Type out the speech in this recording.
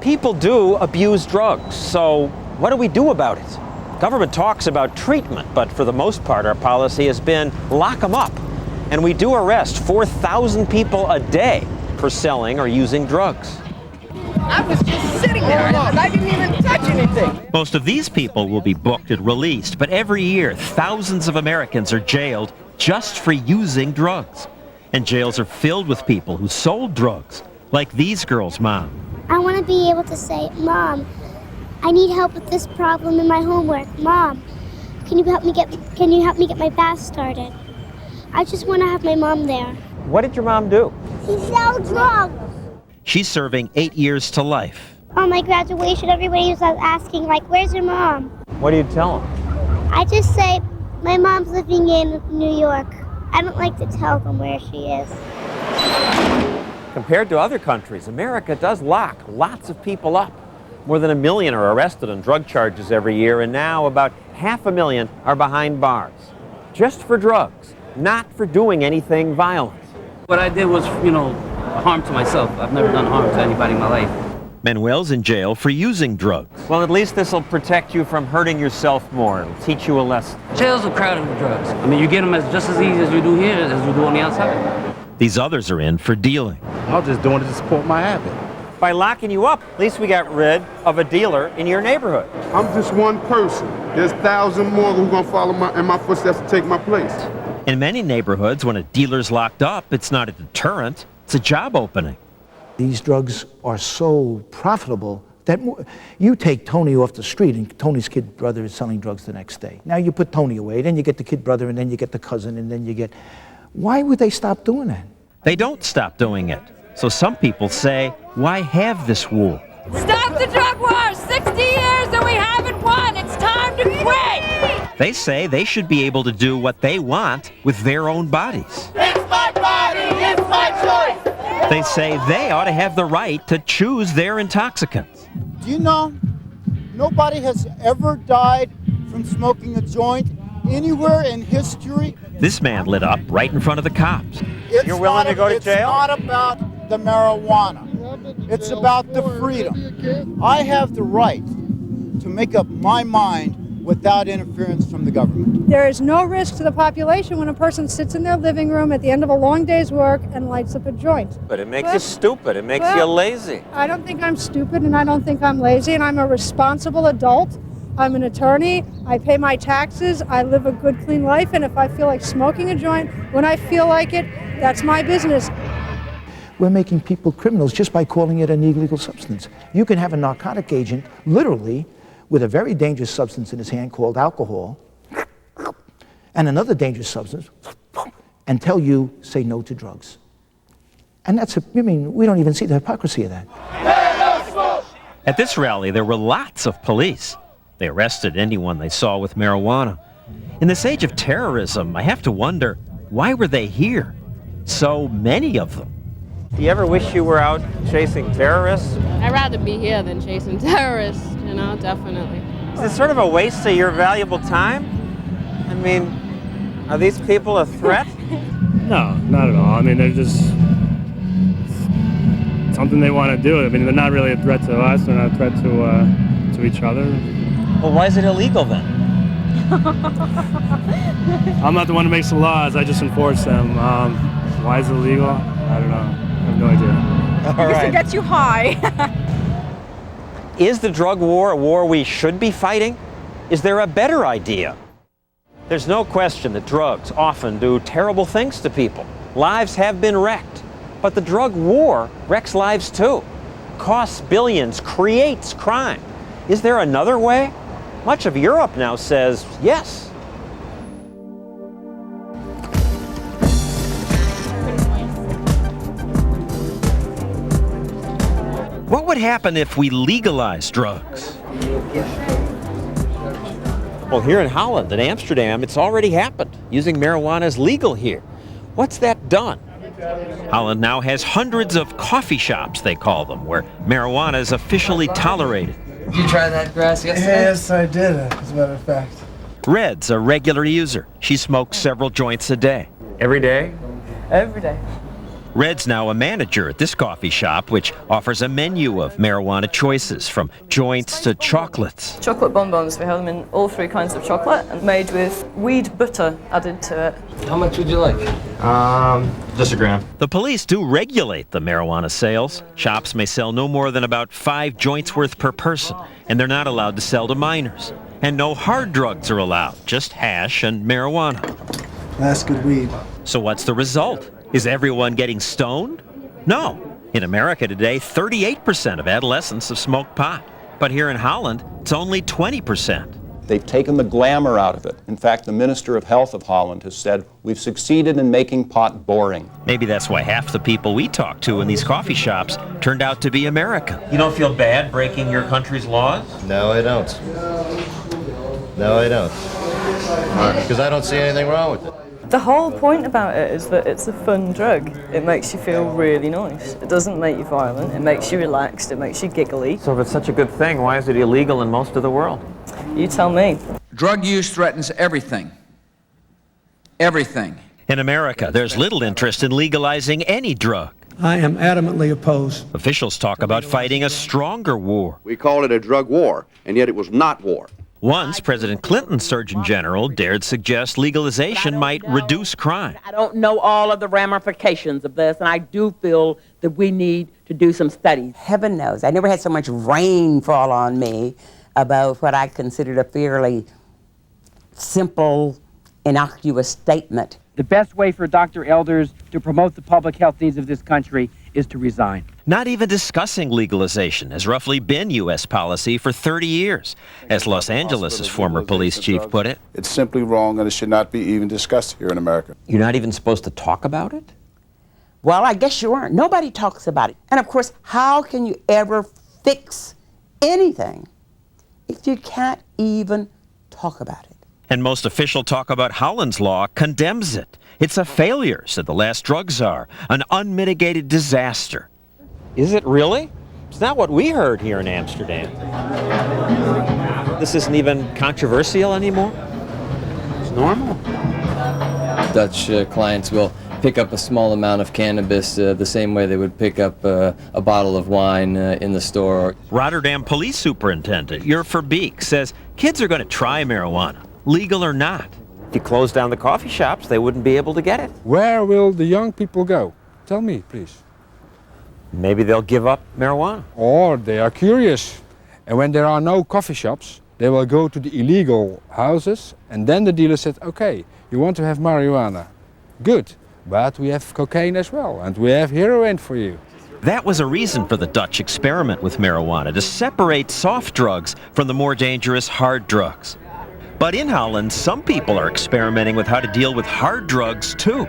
People do abuse drugs, so what do we do about it? Government talks about treatment, but for the most part, our policy has been lock them up. And we do arrest 4,000 people a day for selling or using drugs. I was just sitting there and I didn't even touch anything. Most of these people will be booked and released, but every year, thousands of Americans are jailed just for using drugs. And jails are filled with people who sold drugs, like these girls' mom. I want to be able to say, Mom, I need help with this problem in my homework. Mom, can you help me get my bath started? I just want to have my mom there. What did your mom do? She sells drugs. She's serving 8 years to life. On my graduation, everybody was asking, like, where's your mom? What do you tell them? I just say, my mom's living in New York. I don't like to tell them where she is. Compared to other countries, America does lock lots of people up. More than 1 million are arrested on drug charges every year, and now about 500,000 are behind bars. Just for drugs, not for doing anything violent. What I did was, harm to myself. I've never done harm to anybody in my life. Manuel's in jail for using drugs. Well, at least this will protect you from hurting yourself more. It'll teach you a lesson. Jails are crowded with drugs. I mean, you get them just as easy as you do here as you do on the outside. These others are in for dealing. I was just doing it to support my habit. By locking you up, at least we got rid of a dealer in your neighborhood. I'm just one person. There's 1,000 more who are going to follow in my footsteps to take my place. In many neighborhoods, when a dealer's locked up, it's not a deterrent, it's a job opening. These drugs are so profitable that you take Tony off the street and Tony's kid brother is selling drugs the next day. Now you put Tony away, then you get the kid brother, and then you get the cousin, and then you get... Why would they stop doing that? They don't stop doing it. So some people say, why have this war? Stop the drug war! 60 years and we haven't won! It's time to quit! They say they should be able to do what they want with their own bodies. It's my body, it's my choice! They say they ought to have the right to choose their intoxicants. Do you know, nobody has ever died from smoking a joint anywhere in history. This man lit up right in front of the cops. You're willing to go to jail? It's not about the marijuana. It's about the freedom. I have the right to make up my mind without interference from the government. There is no risk to the population when a person sits in their living room at the end of a long day's work and lights up a joint. But it makes you stupid. It makes you lazy. I don't think I'm stupid, and I don't think I'm lazy, and I'm a responsible adult. I'm an attorney. I pay my taxes. I live a good, clean life, and if I feel like smoking a joint when I feel like it, that's my business. We're making people criminals just by calling it an illegal substance. You can have a narcotic agent, literally, with a very dangerous substance in his hand called alcohol, and another dangerous substance, and tell you, say no to drugs. And we don't even see the hypocrisy of that. At this rally, there were lots of police. They arrested anyone they saw with marijuana. In this age of terrorism, I have to wonder, why were they here? So many of them. Do you ever wish you were out chasing terrorists? I'd rather be here than chasing terrorists, definitely. Is it sort of a waste of your valuable time? I mean, are these people a threat? No, not at all. I mean, they're just something they want to do. I mean, they're not really a threat to us. They're not a threat to each other. Well, why is it illegal then? I'm not the one who makes the laws. I just enforce them. Why is it illegal? I don't know. I have no idea. Because it gets you high. Is the drug war a war we should be fighting? Is there a better idea? There's no question that drugs often do terrible things to people. Lives have been wrecked. But the drug war wrecks lives too. Costs billions, creates crime. Is there another way? Much of Europe now says yes. What would happen if we legalized drugs? Well, here in Holland and Amsterdam, it's already happened. Using marijuana is legal here. What's that done? Holland now has hundreds of coffee shops, they call them, where marijuana is officially tolerated. Did you try that grass yesterday? Yes, I did, as a matter of fact. Red's a regular user. She smokes several joints a day. Every day? Every day. Red's now a manager at this coffee shop, which offers a menu of marijuana choices, from joints to chocolates. Chocolate bonbons, we have them in all 3 kinds of chocolate and made with weed butter added to it. How much would you like? Just a gram. The police do regulate the marijuana sales. Shops may sell no more than about 5 joints worth per person, and they're not allowed to sell to minors. And no hard drugs are allowed, just hash and marijuana. That's good weed. So what's the result? Is everyone getting stoned? No. In America today, 38% of adolescents have smoked pot. But here in Holland, it's only 20%. They've taken the glamour out of it. In fact, the Minister of Health of Holland has said, we've succeeded in making pot boring. Maybe that's why half the people we talk to in these coffee shops turned out to be American. You don't feel bad breaking your country's laws? No, I don't. No, I don't. Because I don't see anything wrong with it. The whole point about it is that it's a fun drug. It makes you feel really nice. It doesn't make you violent. It makes you relaxed. It makes you giggly. So if it's such a good thing, why is it illegal in most of the world? You tell me. Drug use threatens everything. Everything. In America, there's little interest in legalizing any drug. I am adamantly opposed. Officials talk about fighting a stronger war. We call it a drug war, and yet it was not war. Once, President Clinton's Surgeon General dared suggest legalization might reduce crime. I don't know all of the ramifications of this, and I do feel that we need to do some studies. Heaven knows, I never had so much rain fall on me about what I considered a fairly simple, innocuous statement. The best way for Dr. Elders to promote the public health needs of this country is to resign. Not even discussing legalization has roughly been U.S. policy for 30 years, as Los Angeles' former police chief put it. It's simply wrong, and it should not be even discussed here in America. You're not even supposed to talk about it? Well, I guess you aren't. Nobody talks about it. And of course, how can you ever fix anything if you can't even talk about it? And most official talk about Holland's law condemns it. It's a failure, said the last drug czar, an unmitigated disaster. Is it really? It's not what we heard here in Amsterdam. This isn't even controversial anymore? It's normal. Dutch clients will pick up a small amount of cannabis the same way they would pick up a bottle of wine in the store. Rotterdam police superintendent Jur Verbeek says kids are going to try marijuana, legal or not. If you close down the coffee shops, they wouldn't be able to get it. Where will the young people go? Tell me, please. Maybe they'll give up marijuana. Or they are curious. And when there are no coffee shops, they will go to the illegal houses, and then the dealer said, okay, you want to have marijuana? Good, but we have cocaine as well, and we have heroin for you. That was a reason for the Dutch experiment with marijuana, to separate soft drugs from the more dangerous hard drugs. But in Holland, some people are experimenting with how to deal with hard drugs too.